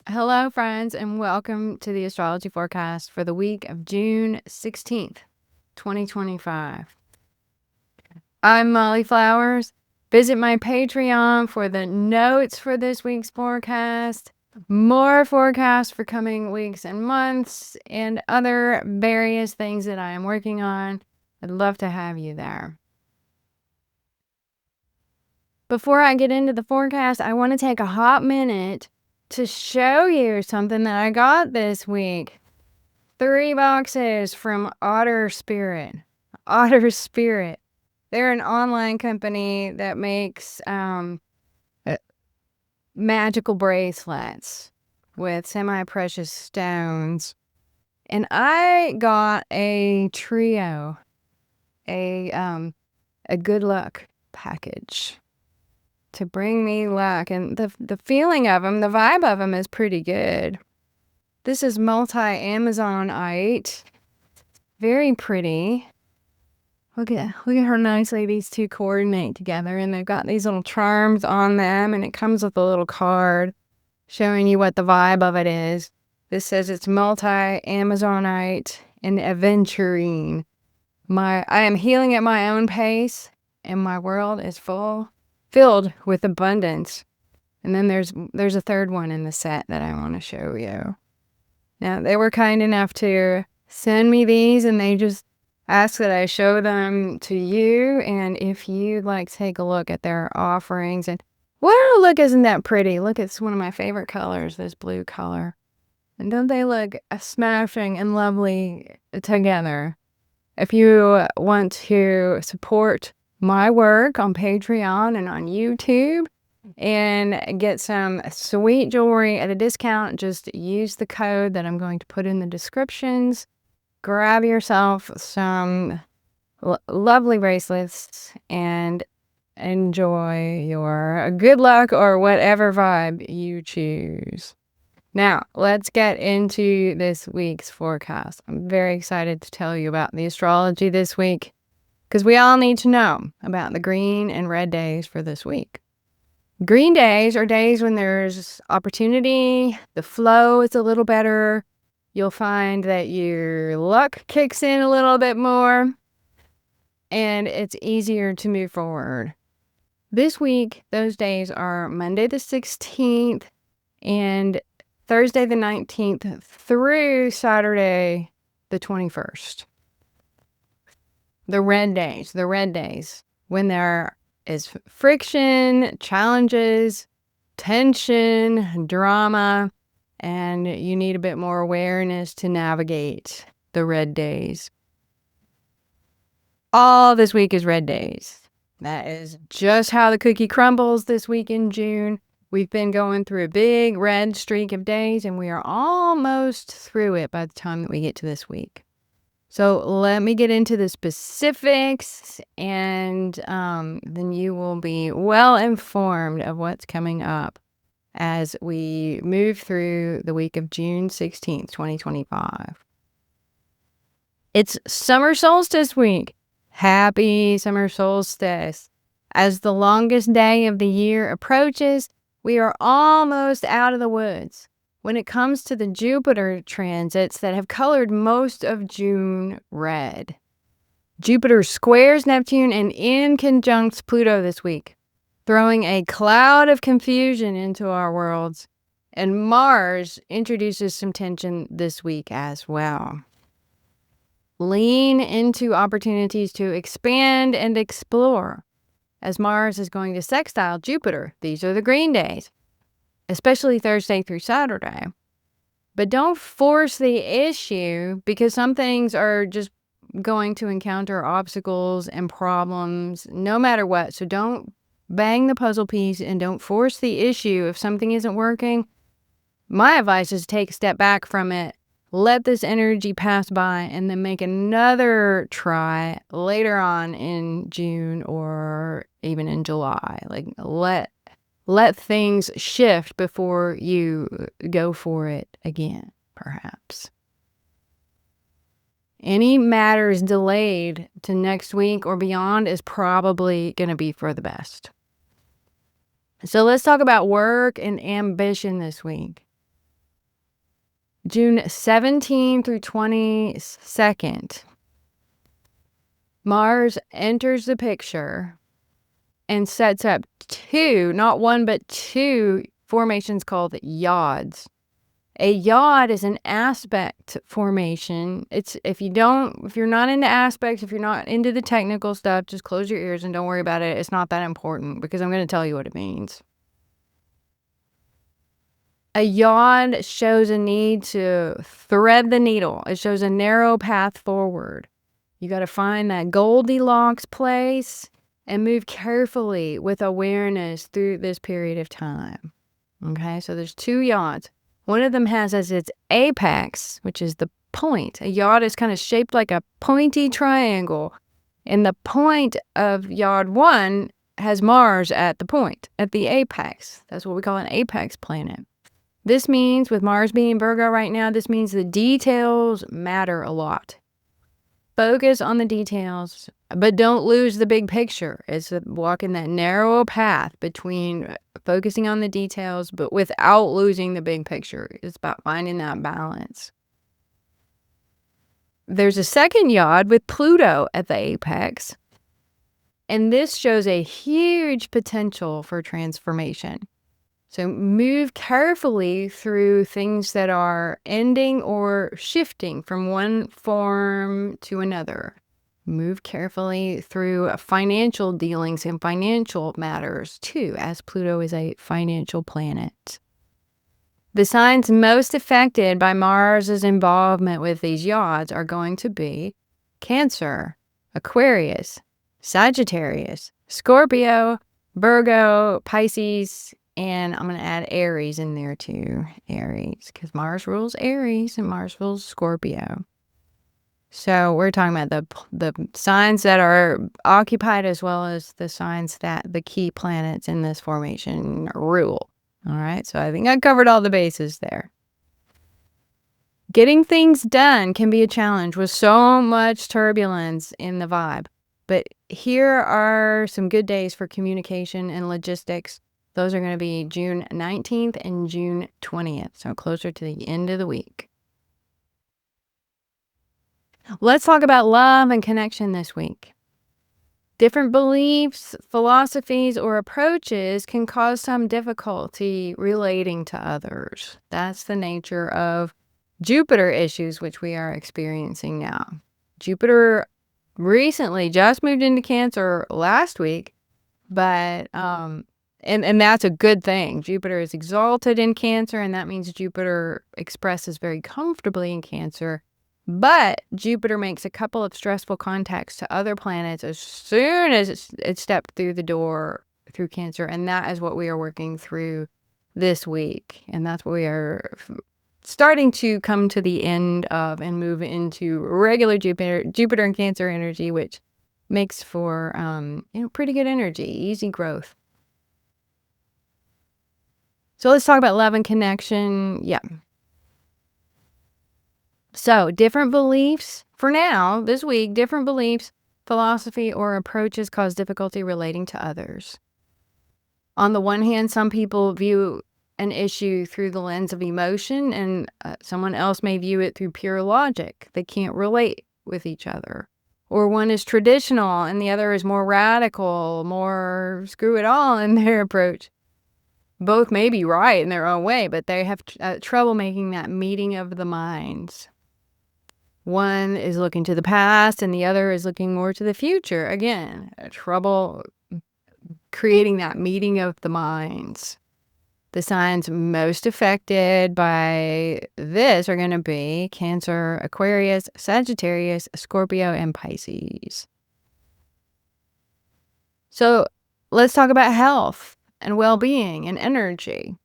Hello, friends, and welcome to the astrology forecast for the week of June 16th, 2025. I'm Molly Flowers. Visit my Patreon for the notes for this week's forecast, more forecasts for coming weeks and months, and other various things that I am working on. I'd love to have you there. Before I get into the forecast, I want to take a hot minute to show you something that I got this week. 3 boxes from Otter Spirit. Otter Spirit. They're an online company that makes magical bracelets with semi-precious stones. And I got a trio, a good luck package to bring me luck. And the feeling of them, the vibe of them is pretty good. This is multi-Amazonite. Very pretty. Look at how nicely these two coordinate together. And they've got these little charms on them. And it comes with a little card showing you what the vibe of it is. This says it's multi-Amazonite and aventurine. I am healing at my own pace. And my world is filled with abundance. And then there's a third one in the set that I want to show you. Now, they were kind enough to send me these, and they just asked that I show them to you. And if you'd like to take a look at their offerings, and wow, look, isn't that pretty? Look, it's one of my favorite colors, this blue color. And don't they look smashing and lovely together? If you want to support my work on Patreon and on YouTube and get some sweet jewelry at a discount, just use the code that I'm going to put in the descriptions. Grab yourself some lovely bracelets and enjoy your good luck or whatever vibe you choose. Now, let's get into this week's forecast. I'm very excited to tell you about the astrology this week, because we all need to know about the green and red days for this week. Green days are days when there's opportunity, the flow is a little better, you'll find that your luck kicks in a little bit more, and it's easier to move forward. This week, those days are Monday the 16th and Thursday the 19th through Saturday the 21st. The red days, when there is friction, challenges, tension, drama, and you need a bit more awareness to navigate the red days. All this week is red days. That is just how the cookie crumbles this week in June. We've been going through a big red streak of days, and we are almost through it by the time that we get to this week. So let me get into the specifics, and then you will be well informed of what's coming up as we move through the week of June 16th, 2025. It's Summer Solstice week. Happy Summer Solstice. As the longest day of the year approaches, we are almost out of the woods when it comes to the Jupiter transits that have colored most of June red. Jupiter squares Neptune and in conjuncts Pluto this week, throwing a cloud of confusion into our worlds. And Mars introduces some tension this week as well. Lean into opportunities to expand and explore, as Mars is going to sextile Jupiter. These are the green days, especially Thursday through Saturday. But don't force the issue, because some things are just going to encounter obstacles and problems no matter what. So don't bang the puzzle piece and don't force the issue. If something isn't working, my advice is take a step back from it. Let this energy pass by and then make another try later on in June or even in July. Like let things shift before you go for it again, perhaps. Any matters delayed to next week or beyond is probably going to be for the best. So let's talk about work and ambition this week. June 17 through 22nd, Mars enters the picture and sets up two, not one, but two formations called yods. A yod is an aspect formation. It's if you're not into aspects, if you're not into the technical stuff, just close your ears and don't worry about it. It's not that important because I'm going to tell you what it means. A yod shows a need to thread the needle. It shows a narrow path forward. You got to find that Goldilocks place and move carefully with awareness through this period of time. Okay, so there's two yods. One of them has as its apex, which is the point. A yod is kind of shaped like a pointy triangle. And the point of yod 1 has Mars at the point, at the apex. That's what we call an apex planet. This means, with Mars being Virgo right now, this means the details matter a lot. Focus on the details, but don't lose the big picture. It's walking that narrow path between focusing on the details, but without losing the big picture. It's about finding that balance. There's a second yod with Pluto at the apex, and this shows a huge potential for transformation. So move carefully through things that are ending or shifting from one form to another. Move carefully through financial dealings and financial matters too, as Pluto is a financial planet. The signs most affected by Mars's involvement with these yods are going to be Cancer, Aquarius, Sagittarius, Scorpio, Virgo, Pisces, and I'm going to add Aries in there too. Aries, because Mars rules Aries and Mars rules Scorpio. So we're talking about the signs that are occupied as well as the signs that the key planets in this formation rule. All right, so I think I covered all the bases there. Getting things done can be a challenge with so much turbulence in the vibe. But here are some good days for communication and logistics. Those are going to be June 19th and June 20th, so closer to the end of the week. Let's talk about love and connection this week. Different beliefs, philosophies, or approaches can cause some difficulty relating to others. That's the nature of Jupiter issues, which we are experiencing now. Jupiter recently just moved into Cancer last week, but and that's a good thing. Jupiter is exalted in Cancer, and that means Jupiter expresses very comfortably in Cancer. But Jupiter makes a couple of stressful contacts to other planets as soon as it stepped through the door through Cancer. And that is what we are working through this week. And that's what we are starting to come to the end of and move into regular Jupiter and Cancer energy, which makes for pretty good energy, easy growth. So let's talk about love and connection. Yeah. So different beliefs for now, this week, different beliefs, philosophy, or approaches cause difficulty relating to others. On the one hand, some people view an issue through the lens of emotion, and someone else may view it through pure logic. They can't relate with each other. Or one is traditional and the other is more radical, more screw it all in their approach. Both may be right in their own way, but they have trouble making that meeting of the minds. One is looking to the past and the other is looking more to the future. Again, trouble creating that meeting of the minds. The signs most affected by this are going to be Cancer, Aquarius, Sagittarius, Scorpio, and Pisces. So let's talk about health and well-being and energy.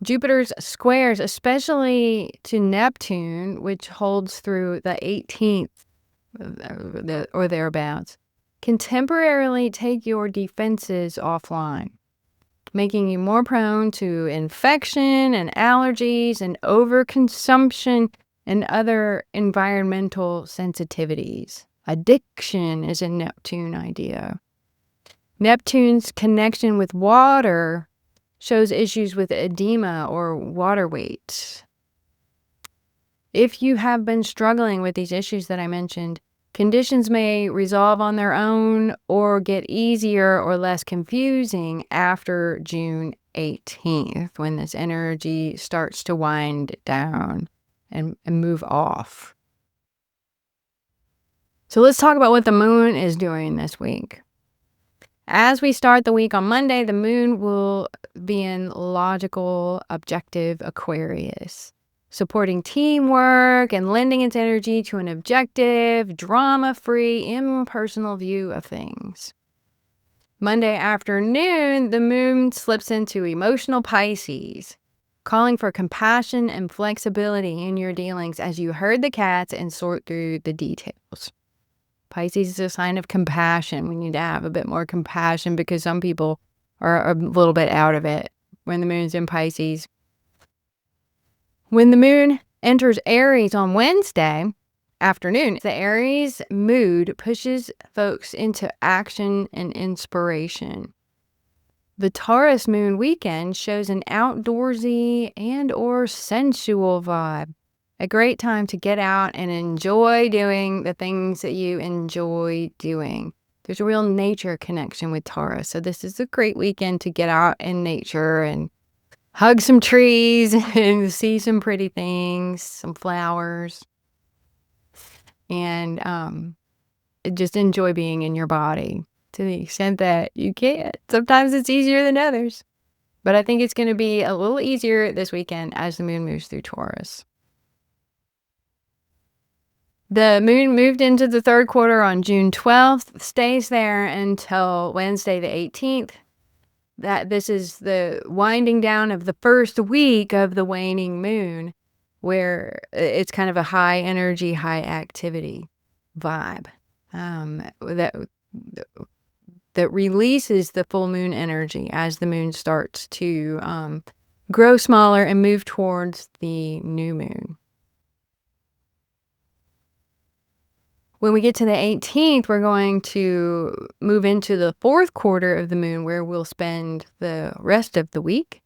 Jupiter's squares, especially to Neptune, which holds through the 18th or thereabouts, can temporarily take your defenses offline, making you more prone to infection and allergies and overconsumption and other environmental sensitivities. Addiction is a Neptune idea. Neptune's connection with water shows issues with edema or water weight. if you have been struggling with these issues that I mentioned, conditions may resolve on their own or get easier or less confusing after June 18th, when this energy starts to wind down and move off. So let's talk about what the moon is doing this week. As we start the week on Monday, the moon will be in logical, objective Aquarius, supporting teamwork and lending its energy to an objective, drama-free, impersonal view of things. Monday afternoon, the moon slips into emotional Pisces, calling for compassion and flexibility in your dealings as you herd the cats and sort through the details. Pisces is a sign of compassion. We need to have a bit more compassion because some people are a little bit out of it when the moon's in Pisces. When the moon enters Aries on Wednesday afternoon, the Aries mood pushes folks into action and inspiration. The Taurus moon weekend shows an outdoorsy and or sensual vibe. A great time to get out and enjoy doing the things that you enjoy doing. There's a real nature connection with Taurus. So this is a great weekend to get out in nature and hug some trees and see some pretty things, some flowers, and just enjoy being in your body to the extent that you can. Sometimes it's easier than others. But I think it's going to be a little easier this weekend as the moon moves through Taurus. The moon moved into the third quarter on June 12th, stays there until Wednesday the 18th. This is the winding down of the first week of the waning moon, where it's kind of a high energy, high activity vibe that releases the full moon energy as the moon starts to grow smaller and move towards the new moon. When we get to the 18th, we're going to move into the fourth quarter of the moon, where we'll spend the rest of the week.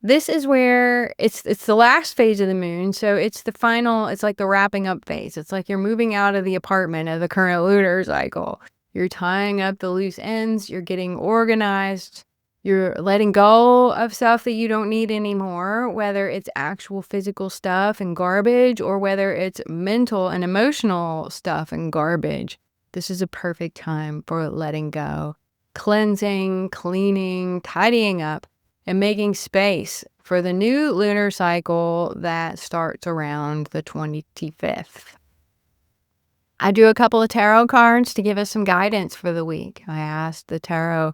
This is where it's the last phase of the moon, so it's the final, it's like the wrapping up phase. It's like you're moving out of the apartment of the current lunar cycle. You're tying up the loose ends, you're getting organized, you're letting go of stuff that you don't need anymore, whether it's actual physical stuff and garbage or whether it's mental and emotional stuff and garbage. This is a perfect time for letting go, cleansing, cleaning, tidying up, and making space for the new lunar cycle that starts around the 25th. I drew a couple of tarot cards to give us some guidance for the week. I asked the tarot,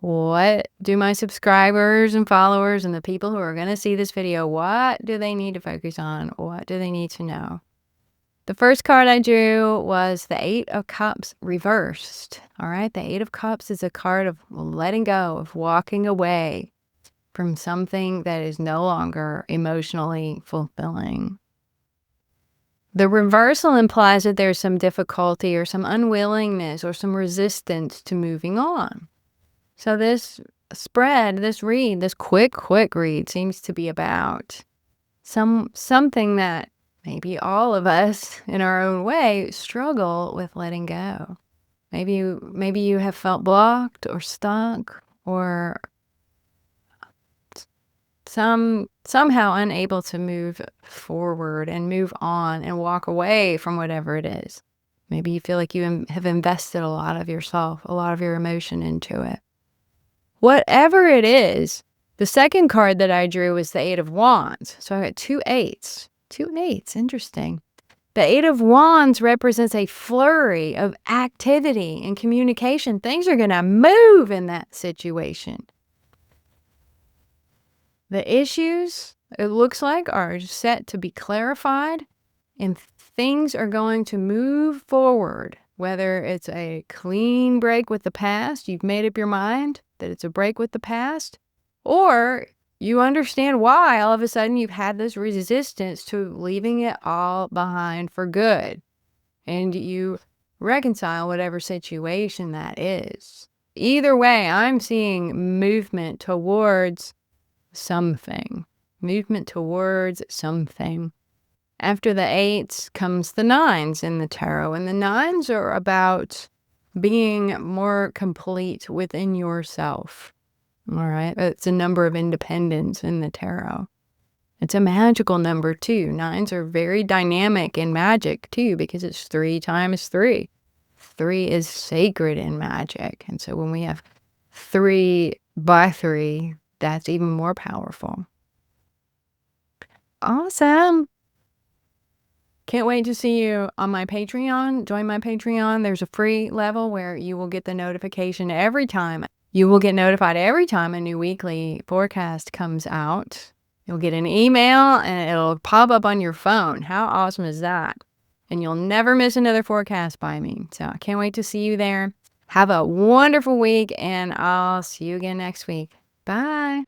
what do my subscribers and followers and the people who are going to see this video, what do they need to focus on? What do they need to know? The first card I drew was the Eight of Cups reversed. All right, the Eight of Cups is a card of letting go, of walking away from something that is no longer emotionally fulfilling. The reversal implies that there's some difficulty or some unwillingness or some resistance to moving on. So this spread, this read, this quick read seems to be about something that maybe all of us in our own way struggle with letting go. Maybe you have felt blocked or stuck or somehow unable to move forward and move on and walk away from whatever it is. Maybe you feel like you have invested a lot of yourself, a lot of your emotion into it. Whatever it is, the second card that I drew was the Eight of Wands. So I got two eights. Interesting. The Eight of Wands represents a flurry of activity and communication. Things are going to move in that situation. The issues, it looks like, are set to be clarified, and things are going to move forward. Whether it's a clean break with the past, you've made up your mind that it's a break with the past, or you understand why all of a sudden you've had this resistance to leaving it all behind for good, and you reconcile whatever situation that is. Either way, I'm seeing movement towards something. After the eights comes the nines in the tarot, and the nines are about being more complete within yourself. All right. It's a number of independence in the tarot. It's a magical number too. Nines are very dynamic in magic too, because it's 3 times 3. 3 is sacred in magic. And so when we have 3 by 3, that's even more powerful. Awesome. Can't wait to see you on my Patreon. Join my Patreon. There's a free level where you will get the notification every time. You will get notified every time a new weekly forecast comes out. You'll get an email and it'll pop up on your phone. How awesome is that? And you'll never miss another forecast by me. So I can't wait to see you there. Have a wonderful week, and I'll see you again next week. Bye.